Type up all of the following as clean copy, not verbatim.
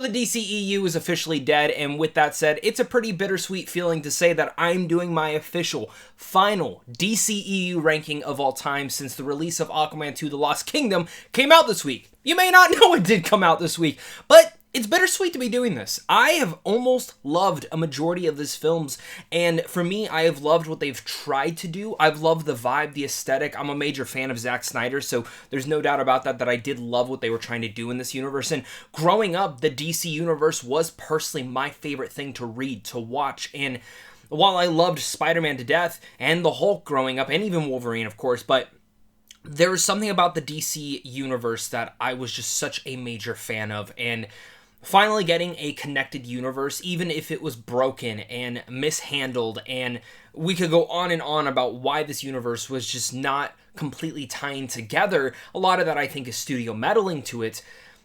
The DCEU is officially dead, and with that said, it's a pretty bittersweet feeling to say that I'm doing my official, final DCEU ranking of all time since the release of Aquaman 2: The Lost Kingdom came out this week. You may not know it did come out this week, but it's bittersweet to be doing this. I have almost loved a majority of these films, and for me, I have loved what they've tried to do. I've loved the vibe, the aesthetic. I'm a major fan of Zack Snyder, so there's no doubt about that I did love what they were trying to do in this universe. And growing up, the DC universe was personally my favorite thing to read, to watch, and while I loved Spider-Man to death, and the Hulk growing up, and even Wolverine, of course, but there was something about the DC universe that I was just such a major fan of, and finally getting a connected universe, even if it was broken and mishandled, and we could go on and on about why this universe was just not completely tying together. A lot of that, I think, is studio meddling to it.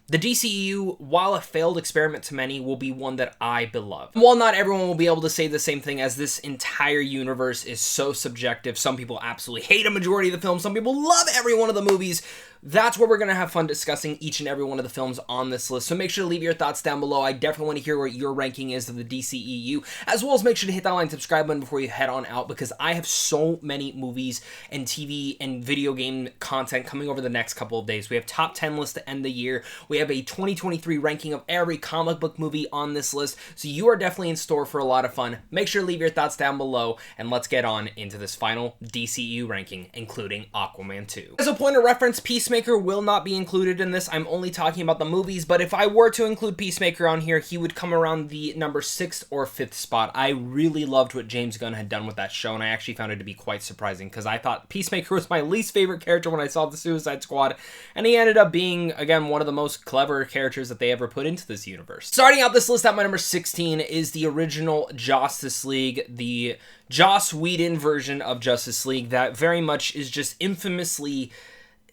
The DCEU, while a failed experiment to many, will be one that I beloved. While not everyone will be able to say the same thing, as this entire universe is so subjective. Some people absolutely hate a majority of the films. Some people love every one of the movies. That's where we're going to have fun discussing each and every one of the films on this list. So make sure to leave your thoughts down below. I definitely want to hear what your ranking is of the DCEU, as well as make sure to hit that like and subscribe button before you head on out, because I have so many movies and TV and video game content coming over the next couple of days. We have top 10 lists to end the year. We have a 2023 ranking of every comic book movie on this list. So you are definitely in store for a lot of fun. Make sure to leave your thoughts down below, and let's get on into this final DCEU ranking, including Aquaman 2. As a point of reference, Peacemaker will not be included in this. I'm only talking about the movies, but if I were to include Peacemaker on here, he would come around the number 6th or 5th spot. I really loved what James Gunn had done with that show, and I actually found it to be quite surprising, because I thought Peacemaker was my least favorite character when I saw the Suicide Squad, and he ended up being, again, one of the most clever characters that they ever put into this universe. Starting out this list at my number 16 is the original Justice League, the Joss Whedon version of Justice League that very much is just infamously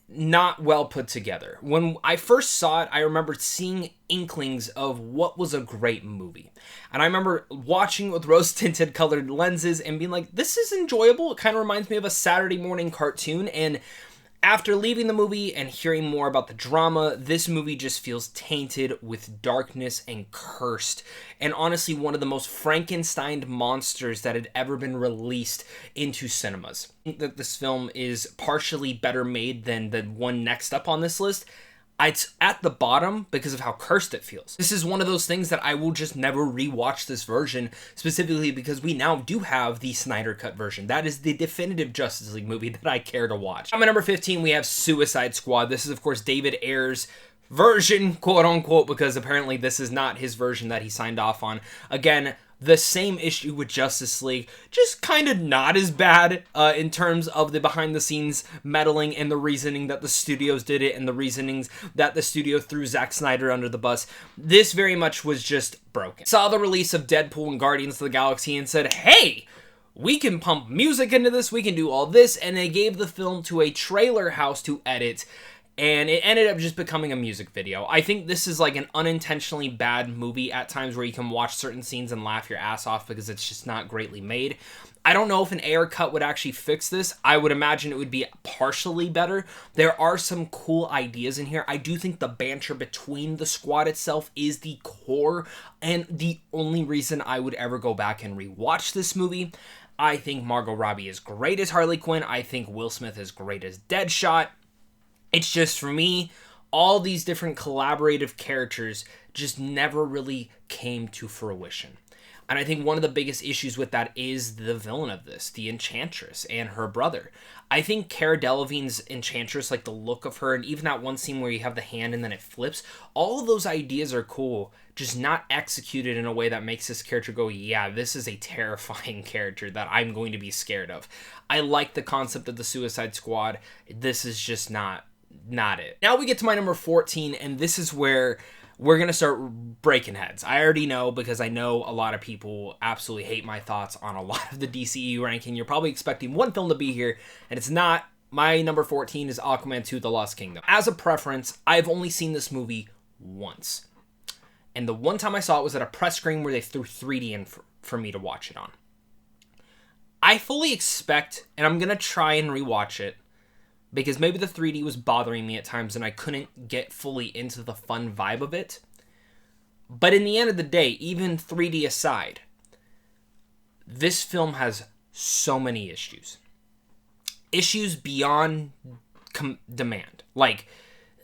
not well put together. When I first saw it, I remember seeing inklings of what was a great movie. And I remember watching with rose-tinted colored lenses and being like, this is enjoyable. It kind of reminds me of a Saturday morning cartoon. And after leaving the movie and hearing more about the drama, this movie just feels tainted with darkness and cursed, and honestly one of the most Frankenstein monsters that had ever been released into cinemas. I think that this film is partially better made than the one next up on this list. It's at the bottom because of how cursed it feels. This is one of those things that I will just never rewatch this version, specifically because we now do have the Snyder Cut version. That is the definitive Justice League movie that I care to watch. At my number 15, we have Suicide Squad. This is, of course, David Ayer's version, quote unquote, because apparently this is not his version that he signed off on. Again, the same issue with Justice League, just kind of not as bad in terms of the behind-the-scenes meddling and the reasoning that the studios did it and the reasonings that the studio threw Zack Snyder under the bus. This very much was just broken. Saw the release of Deadpool and Guardians of the Galaxy and said, hey, we can pump music into this, we can do all this, and they gave the film to a trailer house to edit, and it ended up just becoming a music video. I think this is like an unintentionally bad movie at times where you can watch certain scenes and laugh your ass off because it's just not greatly made. I don't know if an Ayer cut would actually fix this. I would imagine it would be partially better. There are some cool ideas in here. I do think the banter between the squad itself is the core and the only reason I would ever go back and rewatch this movie. I think Margot Robbie is great as Harley Quinn. I think Will Smith is great as Deadshot. It's just, for me, all these different collaborative characters just never really came to fruition. And I think one of the biggest issues with that is the villain of this, the Enchantress, and her brother. I think Cara Delevingne's Enchantress, like the look of her, and even that one scene where you have the hand and then it flips, all of those ideas are cool, just not executed in a way that makes this character go, yeah, this is a terrifying character that I'm going to be scared of. I like the concept of the Suicide Squad. This is just not it. Now we get to my number 14, and this is where we're going to start breaking heads. I already know, because I know a lot of people absolutely hate my thoughts on a lot of the DCEU ranking. You're probably expecting one film to be here, and it's not. My number 14 is Aquaman 2: The Lost Kingdom. As a preference, I've only seen this movie once. And the one time I saw it was at a press screen where they threw 3D in for me to watch it on. I fully expect, and I'm going to try and rewatch it, because maybe the 3D was bothering me at times and I couldn't get fully into the fun vibe of it. But in the end of the day, even 3D aside, this film has so many issues. Issues beyond demand. Like,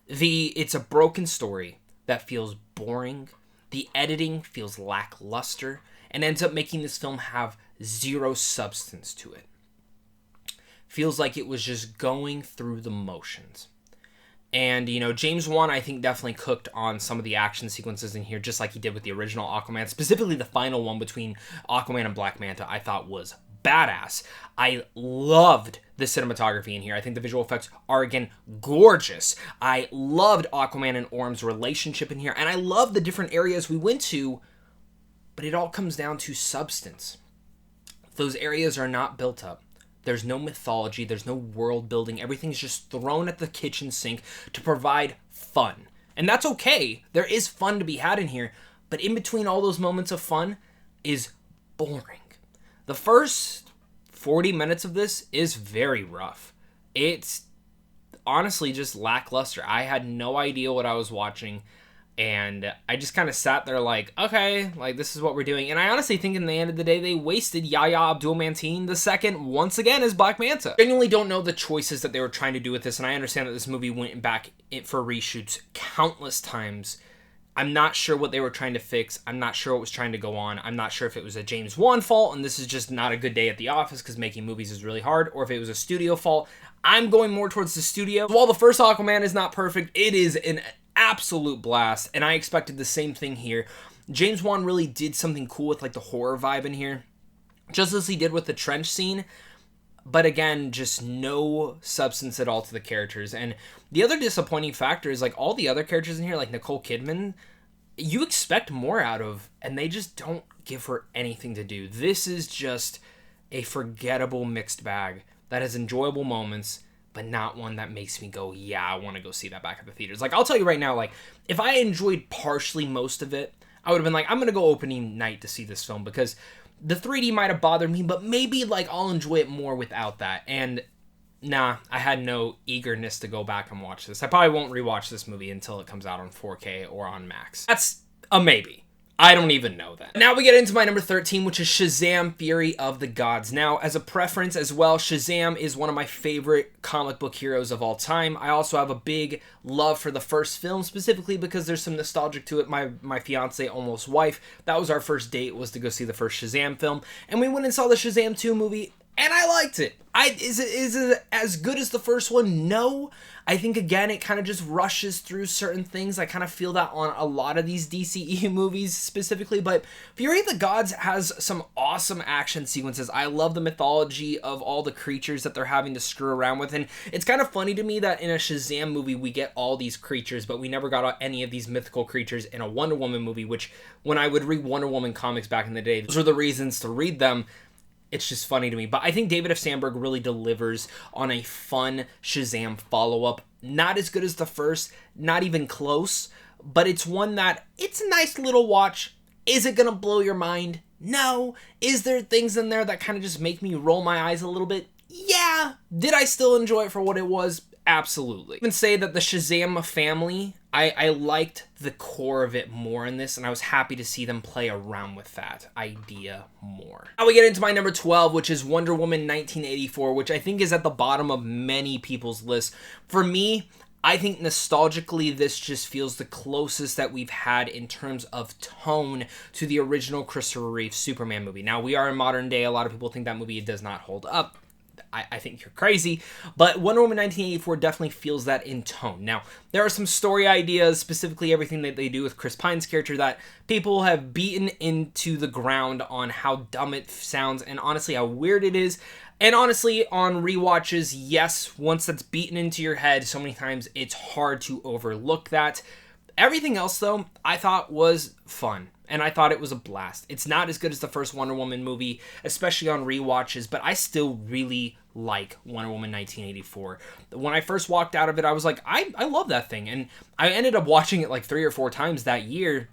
it's a broken story that feels boring. The editing feels lackluster and ends up making this film have zero substance to it. Feels like it was just going through the motions. And, James Wan, I think, definitely cooked on some of the action sequences in here, just like he did with the original Aquaman. Specifically, the final one between Aquaman and Black Manta, I thought was badass. I loved the cinematography in here. I think the visual effects are, again, gorgeous. I loved Aquaman and Orm's relationship in here, and I love the different areas we went to, but it all comes down to substance. Those areas are not built up. There's no mythology. There's no world building. Everything's just thrown at the kitchen sink to provide fun. And that's okay. There is fun to be had in here. But in between all those moments of fun is boring. The first 40 minutes of this is very rough. It's honestly just lackluster. I had no idea what I was watching. And I just kind of sat there like, okay, like this is what we're doing. And I honestly think in the end of the day, they wasted Yahya Abdul-Mateen II once again as Black Manta. I genuinely don't know the choices that they were trying to do with this. And I understand that this movie went back for reshoots countless times. I'm not sure what they were trying to fix. I'm not sure what was trying to go on. I'm not sure if it was a James Wan fault and this is just not a good day at the office because making movies is really hard, or if it was a studio fault. I'm going more towards the studio. While the first Aquaman is not perfect, it is an absolute blast, and I expected the same thing here. James Wan really did something cool with like the horror vibe in here, just as he did with the trench scene, but again, just no substance at all to the characters. And the other disappointing factor is like all the other characters in here, like Nicole Kidman, you expect more out of, and they just don't give her anything to do. This is just a forgettable mixed bag that has enjoyable moments, but not one that makes me go, yeah, I want to go see that back at the theaters. Like, I'll tell you right now, like, if I enjoyed partially most of it, I would have been like, I'm going to go opening night to see this film, because the 3D might have bothered me, but maybe, like, I'll enjoy it more without that. And, nah, I had no eagerness to go back and watch this. I probably won't rewatch this movie until it comes out on 4K or on Max. That's a maybe. I don't even know that. Now we get into my number 13, which is Shazam! Fury of the Gods. Now, as a preference as well, Shazam is one of my favorite comic book heroes of all time. I also have a big love for the first film, specifically because there's some nostalgic to it. My fiance, almost wife, that was our first date, was to go see the first Shazam film. And we went and saw the Shazam 2 movie, and I liked it. Is it as good as the first one? No. I think, again, it kind of just rushes through certain things. I kind of feel that on a lot of these DCEU movies specifically. But Fury of the Gods has some awesome action sequences. I love the mythology of all the creatures that they're having to screw around with. And it's kind of funny to me that in a Shazam movie, we get all these creatures, but we never got any of these mythical creatures in a Wonder Woman movie, which when I would read Wonder Woman comics back in the day, those were the reasons to read them. It's just funny to me. But I think David F. Sandberg really delivers on a fun Shazam follow-up. Not as good as the first, not even close, but it's one that, it's a nice little watch. Is it going to blow your mind? No. Is there things in there that kind of just make me roll my eyes a little bit? Yeah. Did I still enjoy it for what it was? Absolutely. I even say that the Shazam family, I liked the core of it more in this, and I was happy to see them play around with that idea more. Now we get into my number 12, which is Wonder Woman 1984, which I think is at the bottom of many people's lists. For me, I think nostalgically, this just feels the closest that we've had in terms of tone to the original Christopher Reeve Superman movie. Now, we are in modern day. A lot of people think that movie does not hold up. I think you're crazy, but Wonder Woman 1984 definitely feels that in tone. Now, there are some story ideas, specifically everything that they do with Chris Pine's character, that people have beaten into the ground on how dumb it sounds and honestly how weird it is. And honestly, on rewatches, yes, once that's beaten into your head so many times, it's hard to overlook that. Everything else, though, I thought was fun. And I thought it was a blast. It's not as good as the first Wonder Woman movie, especially on rewatches, but I still really like Wonder Woman 1984. When I first walked out of it, I was like, I love that thing. And I ended up watching it like 3 or 4 times that year.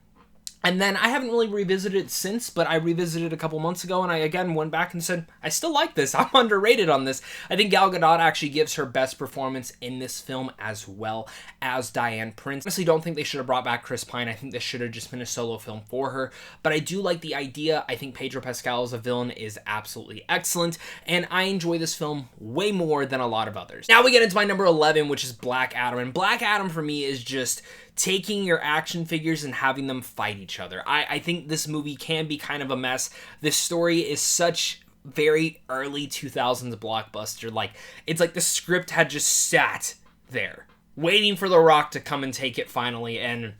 And then I haven't really revisited it since, but I revisited it a couple months ago, and I again went back and said, I still like this. I'm underrated on this. I think Gal Gadot actually gives her best performance in this film as well as Diane Prince. I honestly don't think they should have brought back Chris Pine. I think this should have just been a solo film for her, but I do like the idea. I think Pedro Pascal as a villain is absolutely excellent, and I enjoy this film way more than a lot of others. Now we get into my number 11, which is Black Adam, and Black Adam for me is just taking your action figures and having them fight each other. I think this movie can be kind of a mess. This story is such very early 2000s blockbuster. Like, it's like the script had just sat there waiting for The Rock to come and take it finally. And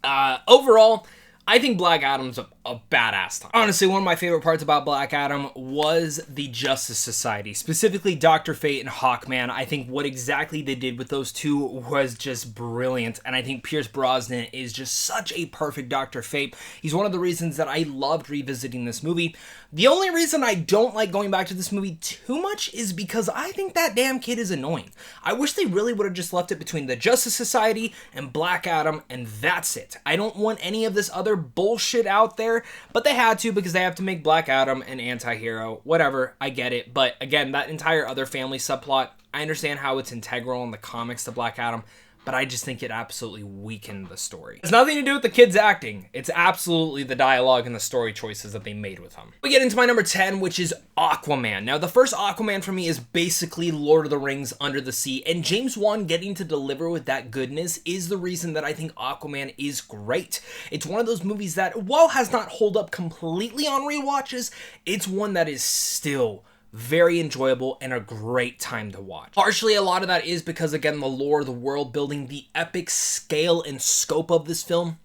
overall, I think Black Adam's a badass time. Honestly, one of my favorite parts about Black Adam was the Justice Society, specifically Dr. Fate and Hawkman. I think what exactly they did with those two was just brilliant, and I think Pierce Brosnan is just such a perfect Dr. Fate. He's one of the reasons that I loved revisiting this movie. The only reason I don't like going back to this movie too much is because I think that damn kid is annoying. I wish they really would have just left it between the Justice Society and Black Adam, and that's it. I don't want any of this other bullshit out there, but they had to because they have to make Black Adam an anti-hero. Whatever, I get it. But again, that entire other family subplot, I understand how it's integral in the comics to Black Adam, but I just think it absolutely weakened the story. It's nothing to do with the kids acting. It's absolutely the dialogue and the story choices that they made with them. We get into my number 10, which is Aquaman. Now, the first Aquaman for me is basically Lord of the Rings Under the Sea, and James Wan getting to deliver with that goodness is the reason that I think Aquaman is great. It's one of those movies that, while has not hold up completely on rewatches, it's one that is still very enjoyable and a great time to watch. Partially, a lot of that is because, again, the lore, the world building, the epic scale and scope of this film,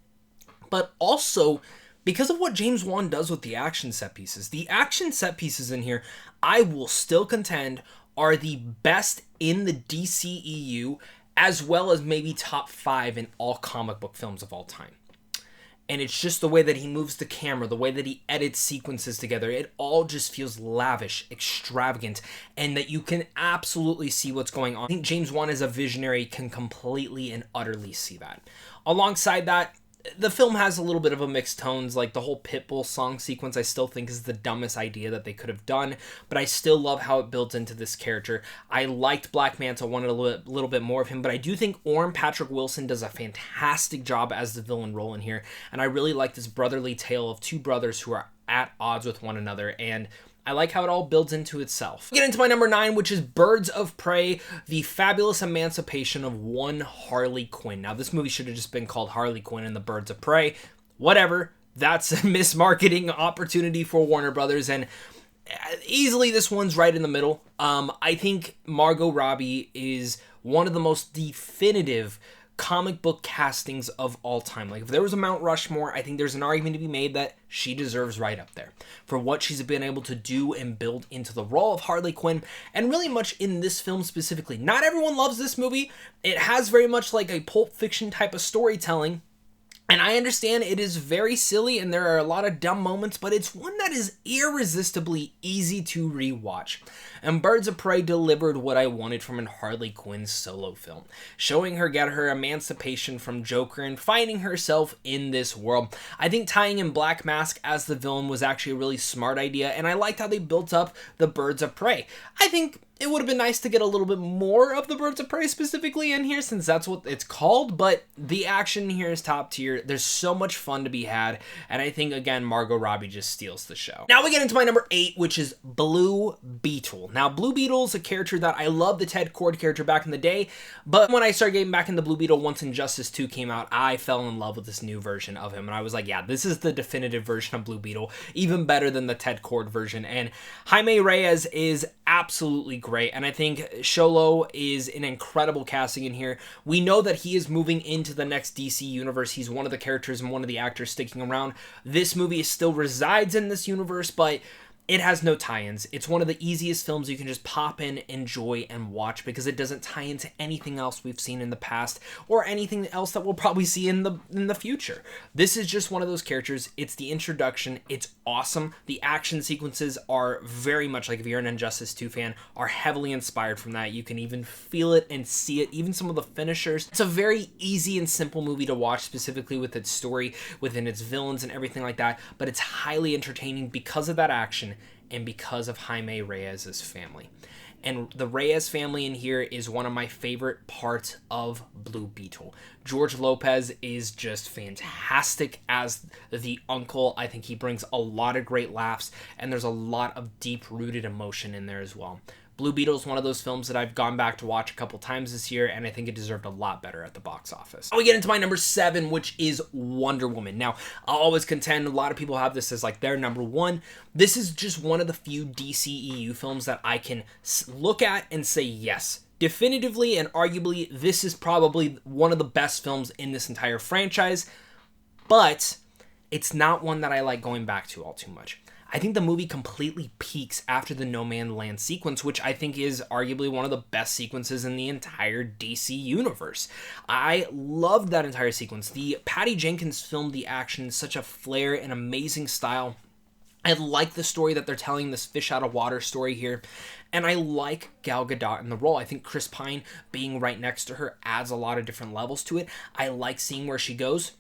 but also because of what James Wan does with the action set pieces. The action set pieces in here, I will still contend, are the best in the DCEU, as well as maybe top 5 in all comic book films of all time. And it's just the way that he moves the camera, the way that he edits sequences together. It all just feels lavish, extravagant, and that you can absolutely see what's going on. I think James Wan as a visionary can completely and utterly see that. Alongside that, the film has a little bit of a mixed tones, like the whole Pitbull song sequence I still think is the dumbest idea that they could have done, but I still love how it built into this character. I liked Black Manta, wanted a little bit more of him, but I do think Orm Patrick Wilson does a fantastic job as the villain role in here, and I really like this brotherly tale of two brothers who are at odds with one another, and I like how it all builds into itself. Get into my number 9, which is Birds of Prey, the fabulous emancipation of one Harley Quinn. Now, this movie should have just been called Harley Quinn and the Birds of Prey. Whatever. That's a mismarketing opportunity for Warner Brothers, and easily this one's right in the middle. I think Margot Robbie is one of the most definitive comic book castings of all time. Like, if there was a Mount Rushmore, I think there's an argument to be made that she deserves right up there for what she's been able to do and build into the role of Harley Quinn, and really much in this film specifically. Not everyone loves this movie. It has very much like a Pulp Fiction type of storytelling, and I understand it is very silly and there are a lot of dumb moments, but it's one that is irresistibly easy to rewatch. And Birds of Prey delivered what I wanted from a Harley Quinn solo film, showing her get her emancipation from Joker and finding herself in this world. I think tying in Black Mask as the villain was actually a really smart idea, and I liked how they built up the Birds of Prey. I think it would have been nice to get a little bit more of the Birds of Prey specifically in here, since that's what it's called, but the action here is top tier. There's so much fun to be had, and I think, again, Margot Robbie just steals the show. Now we get into my number 8, which is Blue Beetle. Now, Blue Beetle is a character that I love, the Ted Kord character back in the day, but when I started getting back into Blue Beetle once Injustice 2 came out, I fell in love with this new version of him, and I was like, yeah, this is the definitive version of Blue Beetle, even better than the Ted Kord version, and Jaime Reyes is absolutely great, and I think Xolo is an incredible casting in here. We know that he is moving into the next DC universe. He's one of the characters and one of the actors sticking around. This movie still resides in this universe, but It has no tie-ins. It's one of the easiest films you can just pop in, enjoy, and watch because it doesn't tie into anything else we've seen in the past or anything else that we'll probably see in the future. This is just one of those characters. It's the introduction. It's awesome. The action sequences are very much like, if you're an Injustice 2 fan, are heavily inspired from that. You can even feel it and see it. Even some of the finishers. It's a very easy and simple movie to watch, specifically with its story, within its villains and everything like that, but it's highly entertaining because of that action and because of Jaime Reyes' family. And the Reyes family in here is one of my favorite parts of Blue Beetle. George Lopez is just fantastic as the uncle. I think he brings a lot of great laughs, and there's a lot of deep-rooted emotion in there as well. Blue Beetle is one of those films that I've gone back to watch a couple times this year, and I think it deserved a lot better at the box office. We get into my number 7, which is Wonder Woman. Now, I'll always contend a lot of people have this as like their number 1. This is just one of the few DCEU films that I can look at and say, yes, definitively and arguably, this is probably one of the best films in this entire franchise, but it's not one that I like going back to all too much. I think the movie completely peaks after the No Man's Land sequence, which I think is arguably one of the best sequences in the entire DC universe. I loved that entire sequence. The Patty Jenkins filmed the action in such a flair and amazing style. I like the story that they're telling, this fish out of water story here. And I like Gal Gadot in the role. I think Chris Pine being right next to her adds a lot of different levels to it. I like seeing where she goes.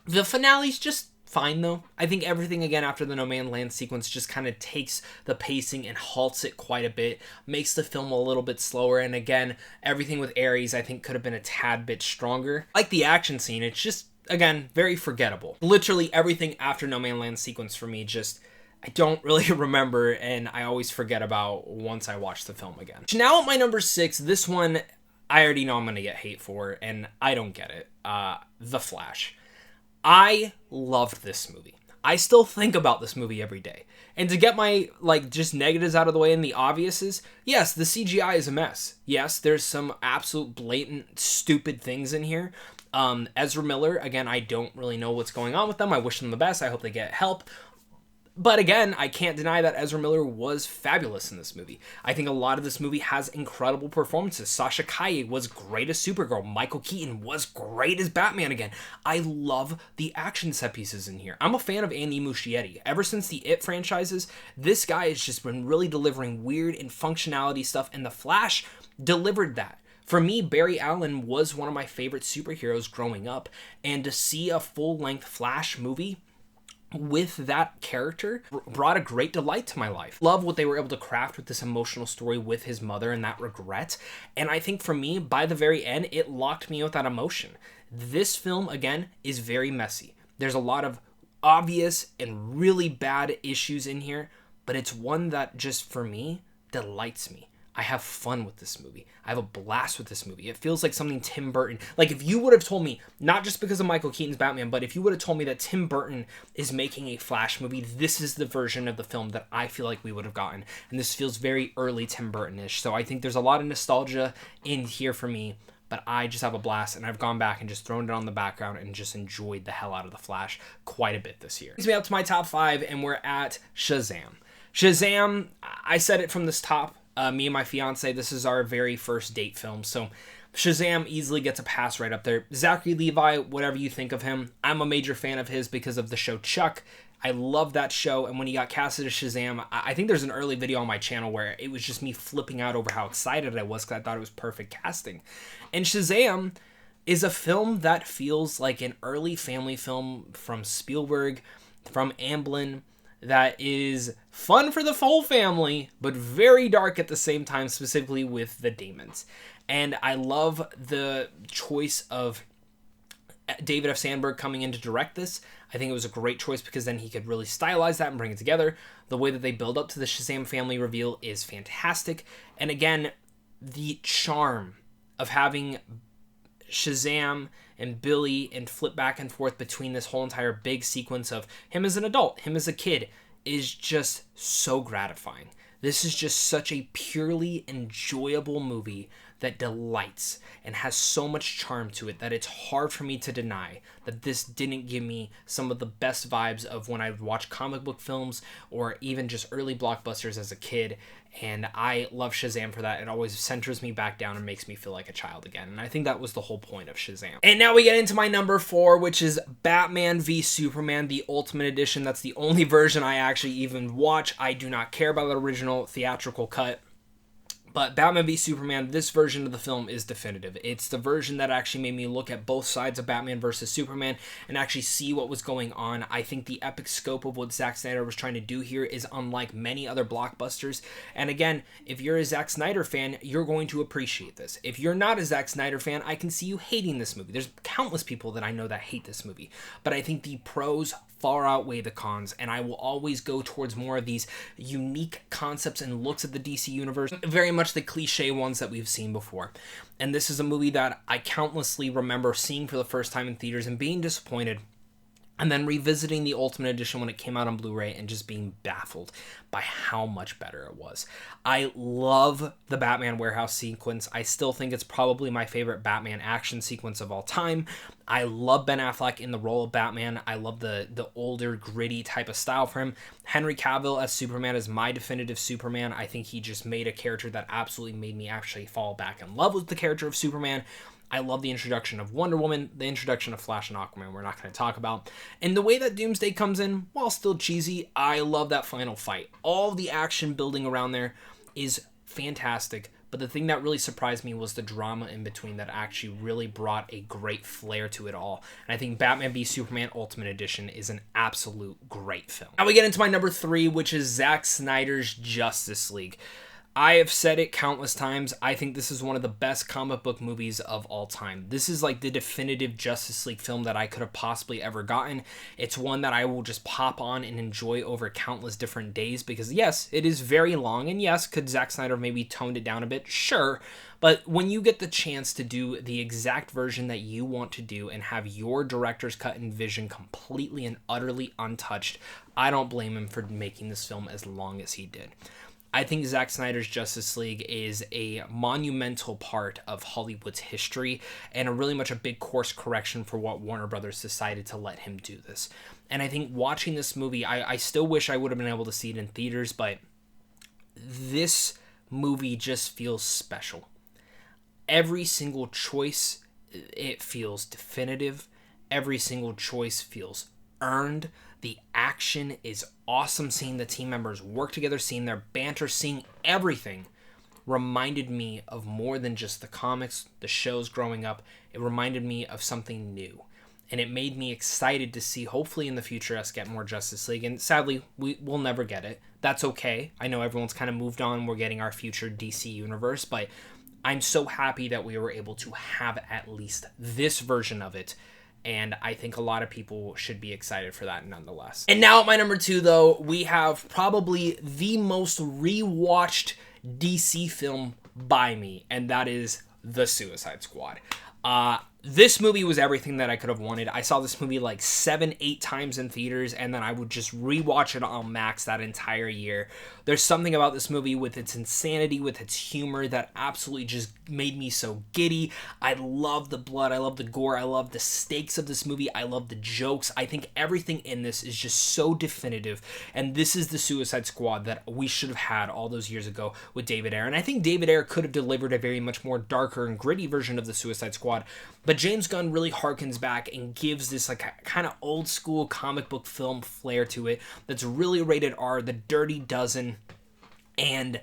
The finale's just fine, though. I think everything, again, after the No Man's Land sequence just kind of takes the pacing and halts it quite a bit, makes the film a little bit slower, and again, everything with Ares, I think, could have been a tad bit stronger. Like the action scene, it's just, again, very forgettable. Literally everything after No Man's Land sequence for me just, I don't really remember, and I always forget about once I watch the film again. Now at my number 6, this one, I already know I'm going to get hate for, and I don't get it. The Flash. I loved this movie. I still think about this movie every day. And to get my, just negatives out of the way and the obvious is, yes, the CGI is a mess. Yes, there's some absolute blatant, stupid things in here. Ezra Miller, again, I don't really know what's going on with them. I wish them the best. I hope they get help. But again, I can't deny that Ezra Miller was fabulous in this movie. I think a lot of this movie has incredible performances. Sasha Calle was great as Supergirl. Michael Keaton was great as Batman again. I love the action set pieces in here. I'm a fan of Andy Muschietti. Ever since the It franchises, this guy has just been really delivering weird and functionality stuff, and The Flash delivered that. For me, Barry Allen was one of my favorite superheroes growing up, and to see a full-length Flash movie with that character brought a great delight to my life. Love what they were able to craft with this emotional story with his mother and that regret. And I think for me, by the very end, it locked me with that emotion. This film, again, is very messy. There's a lot of obvious and really bad issues in here, but it's one that just, for me, delights me. I have fun with this movie. I have a blast with this movie. It feels like something Tim Burton... Like, if you would have told me, not just because of Michael Keaton's Batman, but if you would have told me that Tim Burton is making a Flash movie, this is the version of the film that I feel like we would have gotten. And this feels very early Tim Burton-ish. So I think there's a lot of nostalgia in here for me, but I just have a blast, and I've gone back and just thrown it on the background and just enjoyed the hell out of The Flash quite a bit this year. Brings me up to my top 5, and we're at Shazam. Shazam, I said it from this top. Me and my fiance, this is our very first date film, so Shazam easily gets a pass right up there. Zachary Levi, whatever you think of him, I'm a major fan of his because of the show Chuck. I love that show, and when he got casted as Shazam, I think there's an early video on my channel where it was just me flipping out over how excited I was because I thought it was perfect casting. And Shazam is a film that feels like an early family film from Spielberg, from Amblin, that is fun for the whole family, but very dark at the same time, specifically with the demons. And I love the choice of David F. Sandberg coming in to direct this. I think it was a great choice because then he could really stylize that and bring it together. The way that they build up to the Shazam family reveal is fantastic. And again, the charm of having Shazam and Billy and flip back and forth between this whole entire big sequence of him as an adult, him as a kid, is just so gratifying. This is just such a purely enjoyable movie that delights and has so much charm to it that it's hard for me to deny that this didn't give me some of the best vibes of when I would watch comic book films or even just early blockbusters as a kid. And I love Shazam for that. It always centers me back down and makes me feel like a child again. And I think that was the whole point of Shazam. And now we get into my number 4, which is Batman v Superman, the Ultimate Edition. That's the only version I actually even watch. I do not care about the original theatrical cut. But Batman v Superman, this version of the film is definitive. It's the version that actually made me look at both sides of Batman versus Superman and actually see what was going on. I think the epic scope of what Zack Snyder was trying to do here is unlike many other blockbusters. And again, if you're a Zack Snyder fan, you're going to appreciate this. If you're not a Zack Snyder fan, I can see you hating this movie. There's countless people that I know that hate this movie. But I think the pros far outweigh the cons, and I will always go towards more of these unique concepts and looks at the DC universe, very much the cliche ones that we've seen before. And this is a movie that I countlessly remember seeing for the first time in theaters and being disappointed, and then revisiting the Ultimate Edition when it came out on Blu-ray and just being baffled by how much better it was. I love the Batman warehouse sequence. I still think it's probably my favorite Batman action sequence of all time. I love Ben Affleck in the role of Batman. I love the older, gritty type of style for him. Henry Cavill as Superman is my definitive Superman. I think he just made a character that absolutely made me actually fall back in love with the character of Superman. I love the introduction of Wonder Woman, the introduction of Flash and Aquaman we're not going to talk about. And the way that Doomsday comes in, while still cheesy, I love that final fight. All the action building around there is fantastic. But the thing that really surprised me was the drama in between that actually really brought a great flair to it all. And I think Batman v Superman Ultimate Edition is an absolute great film. Now we get into my number 3, which is Zack Snyder's Justice League. I have said it countless times. I think this is one of the best comic book movies of all time. This is like the definitive Justice League film that I could have possibly ever gotten. It's one that I will just pop on and enjoy over countless different days because, yes, it is very long. And yes, could Zack Snyder maybe toned it down a bit? Sure. But when you get the chance to do the exact version that you want to do and have your director's cut and vision completely and utterly untouched, I don't blame him for making this film as long as he did. I think Zack Snyder's Justice League is a monumental part of Hollywood's history and a really much a big course correction for what Warner Brothers decided to let him do this. And I think watching this movie, I still wish I would have been able to see it in theaters, but this movie just feels special. Every single choice, it feels definitive. Every single choice feels earned. The action is awesome. Seeing the team members work together, seeing their banter, seeing everything reminded me of more than just the comics, the shows growing up. It reminded me of something new. And it made me excited to see, hopefully in the future, us get more Justice League. And sadly, we'll never get it. That's okay. I know everyone's kind of moved on. We're getting our future DC universe. But I'm so happy that we were able to have at least this version of it. And I think a lot of people should be excited for that nonetheless. And now at my number 2, though, we have probably the most rewatched DC film by me, and that is The Suicide Squad. This movie was everything that I could have wanted. I saw this movie like 7-8 times in theaters, and then I would just rewatch it on Max that entire year. There's something about this movie with its insanity, with its humor, that absolutely just made me so giddy. I love the blood. I love the gore. I love the stakes of this movie. I love the jokes. I think everything in this is just so definitive, and this is the Suicide Squad that we should have had all those years ago with David Ayer. And I think David Ayer could have delivered a very much more darker and gritty version of the Suicide Squad, but James Gunn really harkens back and gives this like kind of old school comic book film flair to it that's really rated R, the Dirty Dozen, and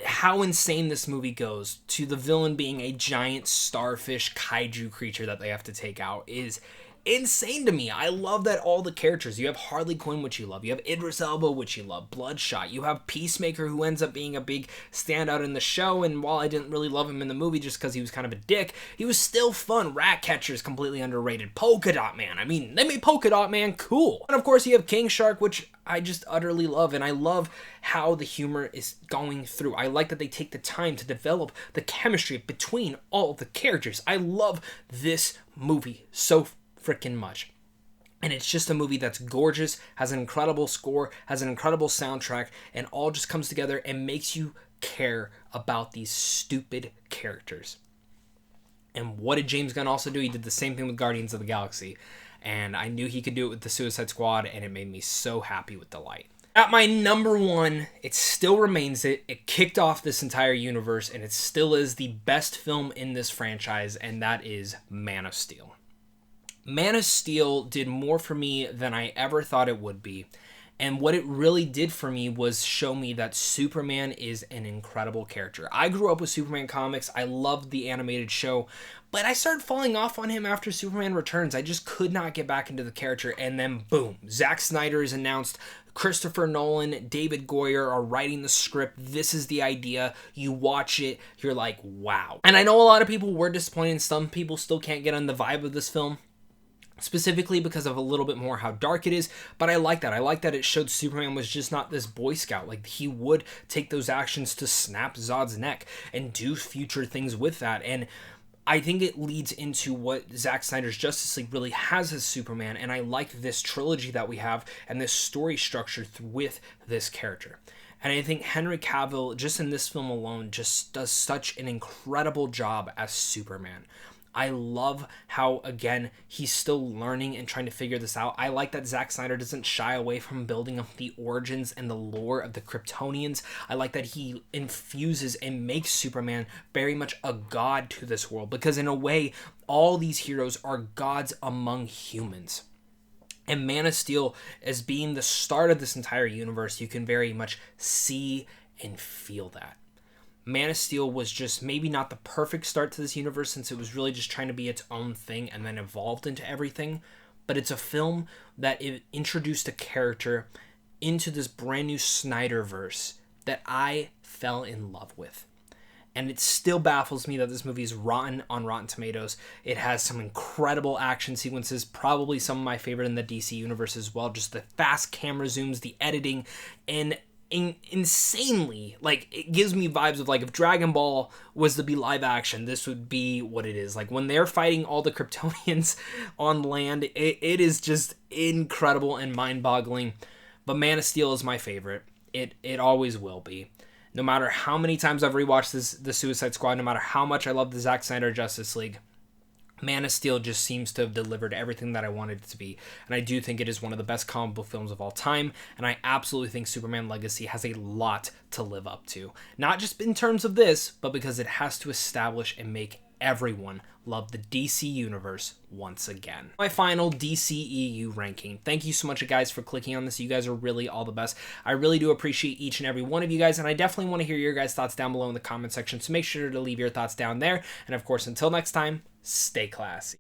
how insane this movie goes to the villain being a giant starfish kaiju creature that they have to take out is insane to me. I love that all the characters, you have Harley Quinn, which you love, you have Idris Elba, which you love, Bloodshot, you have Peacemaker, who ends up being a big standout in the show, and while I didn't really love him in the movie just because he was kind of a dick, he was still fun. Ratcatcher is completely underrated. Polka Dot Man, I mean, they made Polka Dot Man cool. And of course you have King Shark, which I just utterly love, and I love how the humor is going through. I like that they take the time to develop the chemistry between all the characters. I love this movie so freaking much. And it's just a movie that's gorgeous, has an incredible score, has an incredible soundtrack, and all just comes together and makes you care about these stupid characters. And what did James Gunn also do? He did the same thing with Guardians of the Galaxy. And I knew he could do it with the Suicide Squad, and it made me so happy with delight. At my number one, it still remains it. It kicked off this entire universe, and it still is the best film in this franchise, and that is Man of Steel. Man of Steel did more for me than I ever thought it would be. And what it really did for me was show me that Superman is an incredible character. I grew up with Superman comics. I loved the animated show, but I started falling off on him after Superman Returns. I just could not get back into the character. And then boom, Zack Snyder is announced. Christopher Nolan, David Goyer are writing the script. This is the idea. You watch it, you're like, wow. And I know a lot of people were disappointed, and some people still can't get on the vibe of this film, specifically because of a little bit more how dark it is, but I like that. I like that it showed Superman was just not this Boy Scout. Like, he would take those actions to snap Zod's neck and do future things with that. And I think it leads into what Zack Snyder's Justice League really has as Superman, and I like this trilogy that we have and this story structure with this character. And I think Henry Cavill, just in this film alone, just does such an incredible job as Superman. I love how, again, he's still learning and trying to figure this out. I like that Zack Snyder doesn't shy away from building up the origins and the lore of the Kryptonians. I like that he infuses and makes Superman very much a god to this world, because in a way, all these heroes are gods among humans. And Man of Steel, as being the start of this entire universe, you can very much see and feel that. Man of Steel was just maybe not the perfect start to this universe, since it was really just trying to be its own thing and then evolved into everything. But it's a film that it introduced a character into this brand new Snyderverse that I fell in love with. And it still baffles me that this movie is rotten on Rotten Tomatoes. It has some incredible action sequences, probably some of my favorite in the DC universe as well. Just the fast camera zooms, the editing, and insanely, like, it gives me vibes of, like, if Dragon Ball was to be live action, this would be what it is. Like, when they're fighting all the Kryptonians on land, it is just incredible and mind-boggling. But Man of Steel is my favorite. It always will be. No matter how many times I've rewatched the Suicide Squad, no matter how much I love the Zack Snyder Justice League, Man of Steel just seems to have delivered everything that I wanted it to be. And I do think it is one of the best comic book films of all time. And I absolutely think Superman Legacy has a lot to live up to. Not just in terms of this, but because it has to establish and make everyone love the DC universe once again. My final DCEU ranking. Thank you so much, guys, for clicking on this. You guys are really all the best. I really do appreciate each and every one of you guys, and I definitely want to hear your guys' thoughts down below in the comment section, so make sure to leave your thoughts down there. And of course, until next time, stay classy.